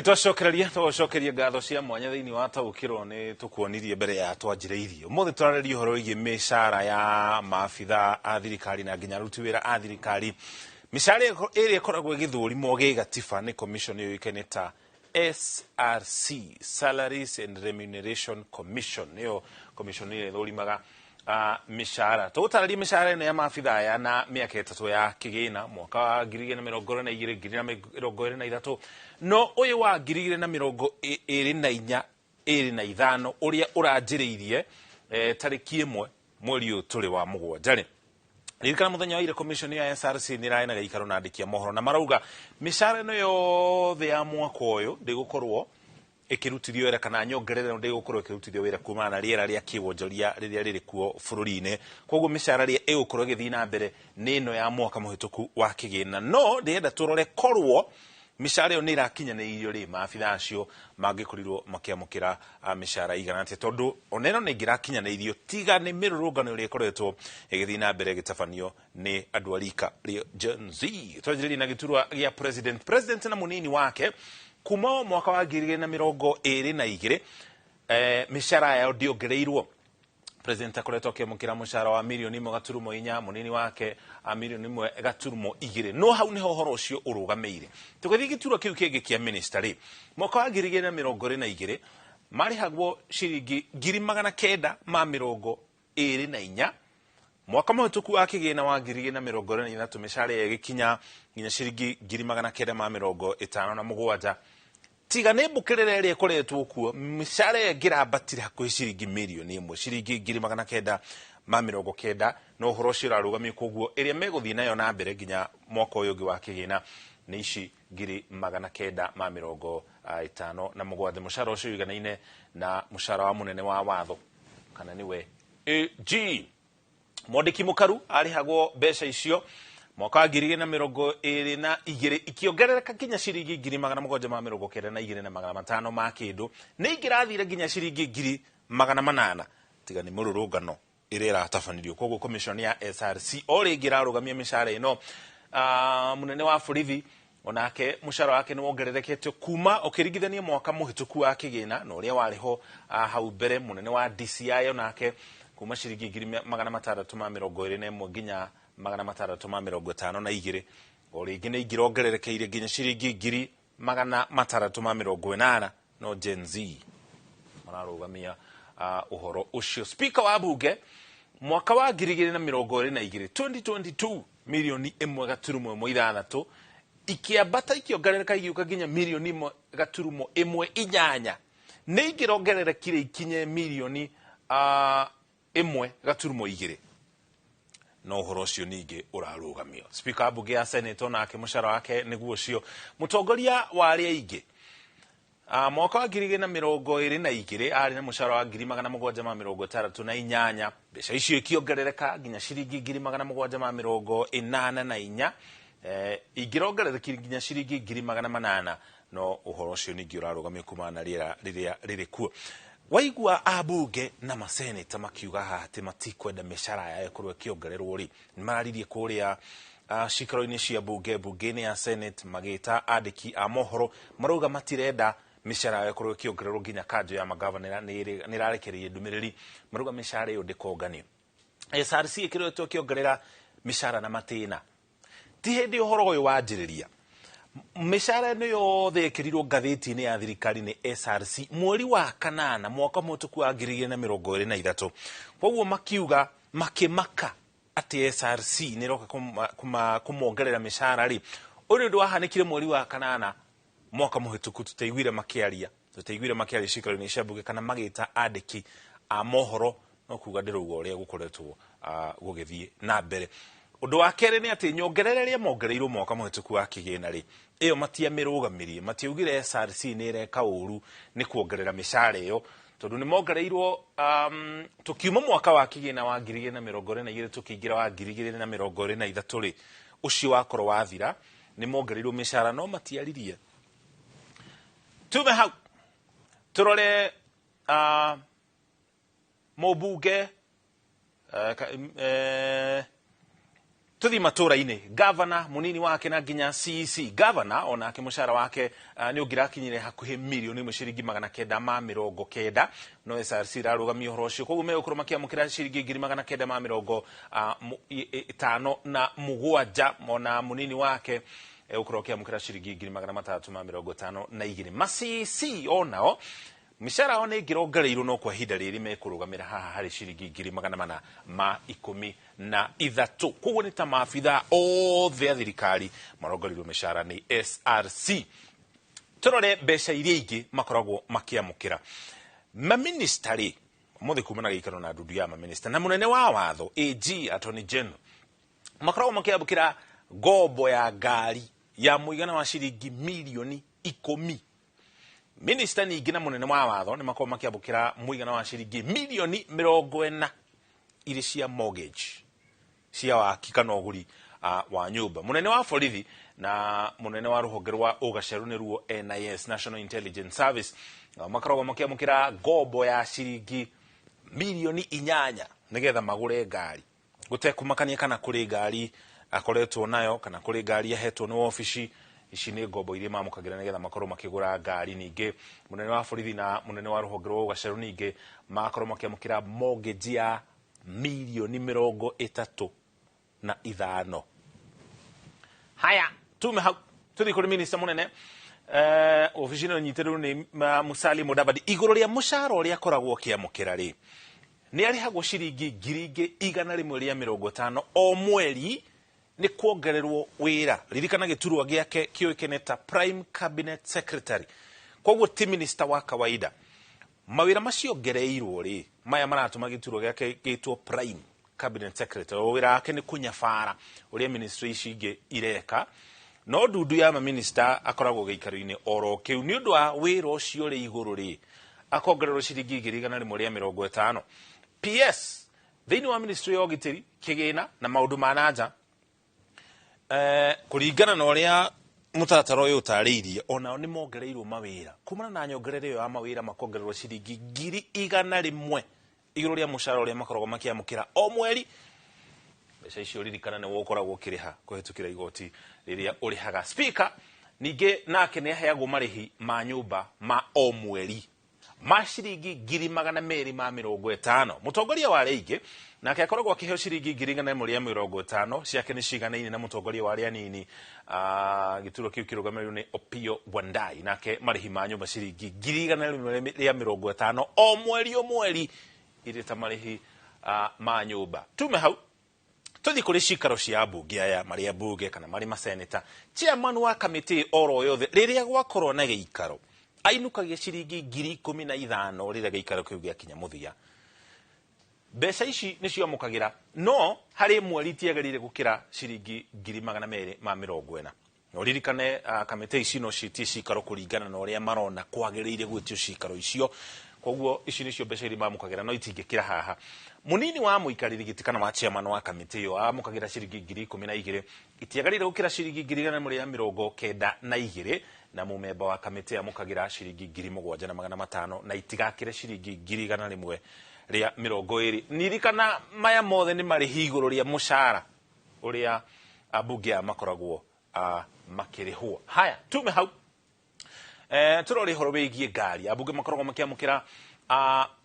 Twacokereria ngatho cia mwanya thiini wa taukiro ni tukuonirie mbere ya twanjiriirie umuthi turareria uhoro wigi mishara ya maabitha a thirikari na nginya aruti wira a thirikari. Mishara ĩrĩa ĩkoragwo ĩgĩthũrimwo gĩgatiba nĩ commission ĩyoĩkaine ta SRC, Salaries and Remuneration Commission, nĩyo commission ĩrĩa ĩthũrimaga mishara. Tũgũtarĩria mishara ĩno ya maabitha aya na mĩaka ĩtatũ ya kĩgĩna mwaka wa 2022 2023 no ũyũ wa 2024 25 ũrĩa ũranjĩrĩirie tarĩki 1 mweri ũyũ tũrĩ wa mũgwanja. Ririkana muthenya wa ire commission ya SRC nĩraĩ na gĩikaro na andĩki a mohoro na marauga mishara ĩno yothe ya mwaka ũyũ ndĩgũkorwo ĩkĩrutithio wĩra kana nyongerera ndĩgũkorwo ĩkĩrutithio wĩra kumana na rĩera rĩa kĩwonjoria rĩrĩa rĩrĩ kuo bũrũri-inĩ. Koguo mishara ĩrĩa ĩgũkorwo ĩgĩthiĩ na mbere nĩ ĩno ya mwaka mũhĩtũku wa kĩgĩna, no ndĩrenda tũrore korwo mishara ĩyo nĩ ĩrakinyanĩirio rĩ maabitha acio mangĩkorirwo makĩamũkĩra mishara igana atĩa, tondũ ona ĩno nĩ ĩngĩrakinyanĩirio tiga nĩ mĩrũrũngano ĩrĩa ĩkoretwo ĩgĩthiĩ na mbere ĩgĩtabanio nĩ andũ a rika rĩa Gen Z. Twanjĩrĩrie na gĩturwa gĩa president na mũnini wake kuma mwaka wa 2022 mishara yao ndĩongereirwo. President akoretwo akĩamũkĩra mũcara wa mirioni 1.4, mũnini wake mirioni 1.2. No hau niho ũhoro ũcio ũrũgamĩire. Tũgĩthiĩ gĩturwa kĩu kĩngĩ kĩa minister rĩ, mwaka wa 2022 marĩhagwo ciringi 924. Mwaka mũhĩtũku wa kĩgĩna wa 2023 mishara ĩgĩkinya nginya ciringi 957. Tiga nĩ mbũkĩrĩra ĩrĩa ĩkoretwo kuo mishara ĩngĩrambatire hakuhĩ ciringi mirioni 1, ciringi 990. No ũhoro ũcio ũrarũgamio, koguo ĩrĩa megũthiĩ nayo na mbere nginya mwaka ũyũ ũngĩ wa kĩgĩna nĩ ici 957. Mũcara ũcio ũiganaine na mũcara wa mũnene wa watho kana nĩwe AG. Mwandĩki mũkaru arĩhagwo mbeca icio mwaka wa 2022 ikiongerereka nginya ciringi 792,500 ma kĩndũ, nĩ ingĩrathire nginya ciringi 800,000 tiga nĩ mũrũrũngano ĩrĩa ĩratabanirio. Koguo commission ya SRC o rĩngĩ ĩrarũgamia mishara ĩno. Mũnene wa borithi onake mũcara wake nĩ wongererekete kuma ũkĩringithania mwaka mũhĩtũku wa kĩgĩna na ũrĩa warĩ ho hau mbere. Mũnene wa DCI onake kuma ciringi 621 nginya 652. O rĩngĩ nĩ ingĩrongererekeire nginya ciringi 680. No Gen Z mararũgamia ũhoro ũcio. Speaker wa bunge mwaka wa 2022 2022 mirioni 1.6 ikiambata ikiongerereka igiuka nginya mirioni 1.18. nĩ ingĩrongererekire ikinye mirioni 1.2. no ũhoro ũcio ningĩ ũrarũgamio. Speaker bunge ya Senate onake mũcara wake nĩguo ũcio. Mũtongoria wa arĩa aingĩ mwaka wa 2022 arĩ na mũcara wa 768. Mbeca icio ikiongerereka nginya ciringi 784. Ingĩrongererekire nginya ciringi 800. no ũhoro ũcio ningĩ ũrarũgamio kumana na rĩera rĩrĩa rĩrĩ kuo. Waigua abunge na maseneta makiuga haha atĩ matikwenda mishara yao ĩkorwo ĩkĩongererwo rĩ, nĩ mararirie kũrĩa cikaro-inĩ cia bunge-inĩ ya Senate magĩta andĩki a mohoro marauga matirenda mishara yao ĩkorwo ĩkĩongererwo. Nginya kanjũ ya magavana nĩ ĩrarekereirie ndũmĩrĩri marauga mishara ĩyo ndĩkonganio. SRC ĩkĩretwo ĩkĩongerera mishara na matĩna. Ti hĩndĩ ũhoro ũyũ wanjĩrĩria mishara ĩno yothe ĩkĩrirwo ngathĩti-inĩ ya thirikari nĩ SRC mweri wa kanana mwaka mũhĩtũku wa 2023. Koguo makiuga makĩmaka atĩ SRC nĩ ĩroka kũmongerera mishara rĩ. Ũyũ ũndũ wahanĩkire mweri wa kanana mwaka mũhĩtũku. Tũtaiguire makĩaria cikaro-inĩ cia bunge kana magĩta andĩki a mohoro, no kuga ndĩrauga ũrĩa gũkoretwo gũgĩthiĩ na mbere. Ũndũ wa kerĩ nĩ atĩ nyongerera ĩrĩa mongereirwo mwaka mũhĩtũku wa kĩgĩna rĩ, ĩyo matiamĩrũgamirie. Matiaugire SRC nĩ ĩreka ũru nĩ kuongerera mishara ĩyo, tondũ nĩ mongereirwo tũkiuma mwaka wa kĩgĩna wa 2022 tũkĩingĩra wa 2023 rĩ, ũcio wakorwo wathira nĩ mongereirwo mishara no matiaririe. Tume hau tũrore mũbunge tuthi matura-ini governor munini wake na nginya CEC governor onake mushara wake ni ungirakinyire hakuhi milioni imwe ciringi 990 no SRC rarugamia uhoro ucio koguo megukuru makiamukira ciringi 957 mona munini wake ukorokia mukira ciringi 352 ma CEC onao mishara one ngirongereirwo no kwa hinda riri mekurugamira haha hari ciringi 413 koguo ni ta maabitha othe a thirikari marongoreirio mishara ni SRC. Turore mbeca iria ingi makoragwo makiamukira maministeri muthi kumana gikaro na ndundu ya maminister na munene wa watho AG Attorney General makoragwo makiamukira ngombo ya ngari ya muigana wa ciringi milioni 10. Minister ningi na munene wa watho ni makoragwo makiamukira muigana wa ciringi milioni 40 iri cia mortgage cia waki kana uguri wa nyumba. Munene wa borithi na munene wa ruhonge rwa ugaceru ni ruo NIS National Intelligence Service makoragwo makiamukira ngombo ya ciringi milioni 8 nigetha magure ngari gutekumakania kana kuri ngari akoretwo nayo kana kuri ngari ahetwo ni ofici ici ni ngombo iria mamukagira nigetha makorwo makigura ngari. Ningi munene wa borithi na munene wa ruhonge rwa ugaceru ningi makorwo makiamukira mortgage ya milioni 35. Haya tume tuthi kuri minister munene ofici no nyiteru ni Musalia Mudavadi iguru ria mushara uria koragwo kiamukira ri ni arihagwo ciringi 150 o mweri ni kuongererwo wira. Ririkana giturwa giake kioikene ta Prime Cabinet Secretary koguo ti minister wa kawaida. Mawira macio ngereirwo ri maya maratuma giturwa giake gitwo Prime Cabinet Secretary. Wira wake ni kunyabara uria ministry ici ingi ireka no ndundu ya minister akoragwo giikaro-ini oro kiu ni undu wa wira ucio ri iguru ri akongererwo ciringi 150. PS thiini wa ministry ya ugitiri kigina na maundu mananja kuringana na uria mutataro uyu utariirie onao ni mongereirwo mawira kumana na nyongerere yo ya mawira makongererwo ciringi 100 iguru ria mushara uria makoragwo makiamukira o mweri. Mbeca icio ririkana ni wokoragwo kiriha kuhitukira igoti riria urihaga speaker. Ningi nake ni aheagwo marihi ma nyumba ma o mweri ma ciringi 250. Mutongoria wa Reigi nake akoragwo akiheo ciringi 150 ciake ni ciganaine na mutongoria wa anini gituro kiu kirugamirwo ni Opiyo Wandayi nake marihi ma nyumba ciringi 150 o mweri iri ta marihi ma nyumba. Tume hau tuthi kuri cikaro cia bunge aya maria bunge kana mari maseneta chairman wa committee oro yothe riria gwakorwo na giikaro ainukagia ciringi 15,000 riria giikaro kiu giakinya muthia. Mbeca ici ni ciamukagira no hari mweri tiagarire gukira ciringi 240. No ririkane committee ici no citie cikaro kuringana na uria marona kwagirire gwitio cikaro icio koguo ici nicio mbeca iria mamukagira no itingikira haha. Munini wa muikariri giti kana wa chairman wa committee yo amukagira ciringi 12,000 itiagarire gukira ciringi 192 na mumemba wa committee amukagira ciringi 7,500 na itigakire ciringi 120. Nirikana maya mothe ni mari higuru ria mushara uria abunge makoragwo makirihwo. Haya tume hau turori horo wigie ngari abunge makoragwo makiamukira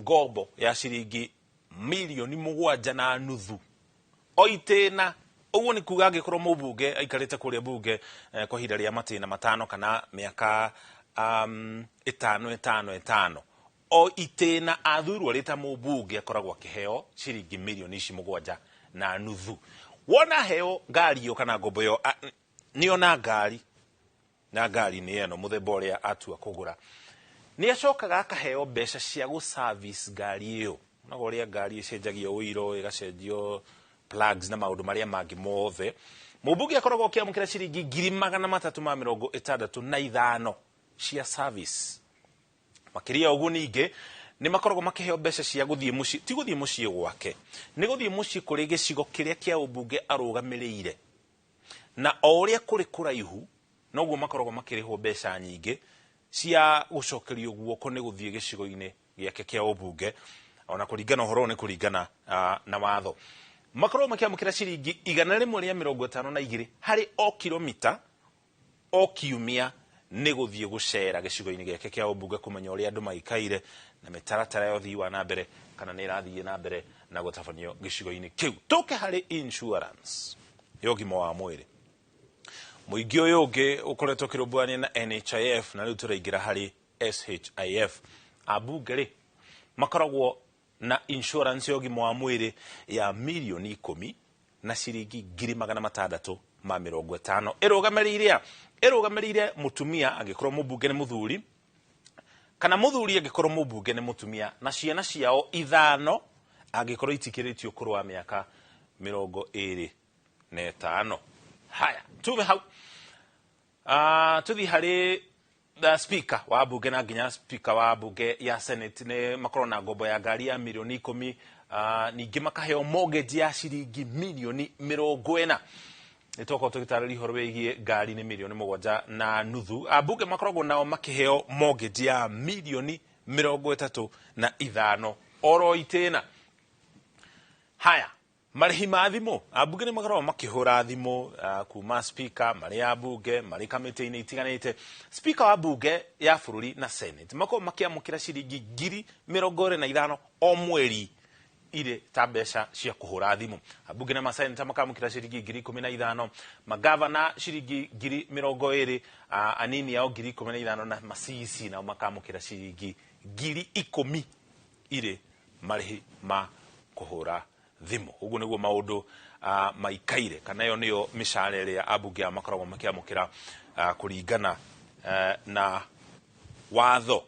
ngombo ya ciringi milioni 7.5 oitena. Uguo ni kuga angikorwo mubunge aikarite kuria bunge kwa hinda ria matina matano kana miaka 5 o itena athurwo rita mubunge akoragwo akiheo ciringi milioni 7.5. Wona heo ngari yo kana ngombo yo niona ngari na ngari ni eno muthemba uria atua kugura ni acokaga akaheo mbeca cia gu service ngari iyo na goria ngari icenjagio uiro igacenjio plugs na maundu maria mangi mothe. Mubunge akoragwo akiamukira ciringi 365 cia service. Makiria ugu ningi ni makoragwo makiheo mbeca cia guthie muci ti guthie muci gwake ni guthie muci kuri gicigo kiria kia ubunge arugamiriire na oria kuri kuraihu noguo makoragwo makirihwo mbeca nyingi cia gucokerio guoko ni guthie gicigo-ini giake kia ubunge ona kuringana uhoro ni kuringana na watho. makorwo makiamukira ciringi 152 hari o kilomita o kiumia nĩ gũthiĩ gũcera gĩcigo-inĩ gĩake kĩa ũmbunge kũmenya ũrĩa andũ maikaire na mĩtaratara ya ũthii wa na mbere kana nĩ ĩrathiĩ na mbere na gũtabanio gĩcigo-inĩ kĩu. Tũke harĩ insurance ya ũgima wa mwĩrĩ. Mũingĩ ũyũ ũngĩ ũkoretwo kĩrũmbũania na NHIF na rĩu tũraingĩra harĩ SHIF. Ambunge rĩ makoragwo na insurance ya ũgima wa mwĩrĩ ya mirioni 10 na ciringi 650,000 ĩrũgamĩrĩire mũtumia angĩkorwo mũmbunge nĩ mũthuri kana mũthuri angĩkorwo mũmbunge nĩ mũtumia na ciana ciao 5 angĩkorwo itikĩrĩtio kũrũa mĩaka 25. Haya, tuve hau. Tuthi harĩ speaker wa bunge na nginya speaker wa bunge ya Senate nĩ makorwo na ngombo ya ngari ya mirioni 10, ningĩ makaheo mortgage ya ciringi mirioni 40. Nĩtoko tũgĩtarĩria ihoro wĩgiĩ ngari nĩ mirioni 7.5. Ambunge makoragwo nao makĩheo mortgage ya mirioni 35 oro itĩna. Haya, marĩhi ma thimũ. Ambunge nĩ makoragwo makĩhũra thimũ kuma speaker marĩ ambunge marĩ kamĩtĩ-inĩ itiganĩte. Speaker wa bunge ya bũrũri na Senate makoragwo makĩamũkĩra ciringi 25,000 o mweri irĩ ta mbeca cia kũhũra thimũ. Ambunge na maseneta makamũkĩra ciringi 15,000, magavana ciringi 20,000, anini yao 15,000 na macisi nao makamũkĩra ciringi 10,000 irĩ marĩhi ma kũhũra thimũ. Ũguo nĩguo maũndũ maikaire kana ĩyo nĩyo mĩcara ĩrĩa ambunge makoragwo makĩamũkĩra kũringana na watho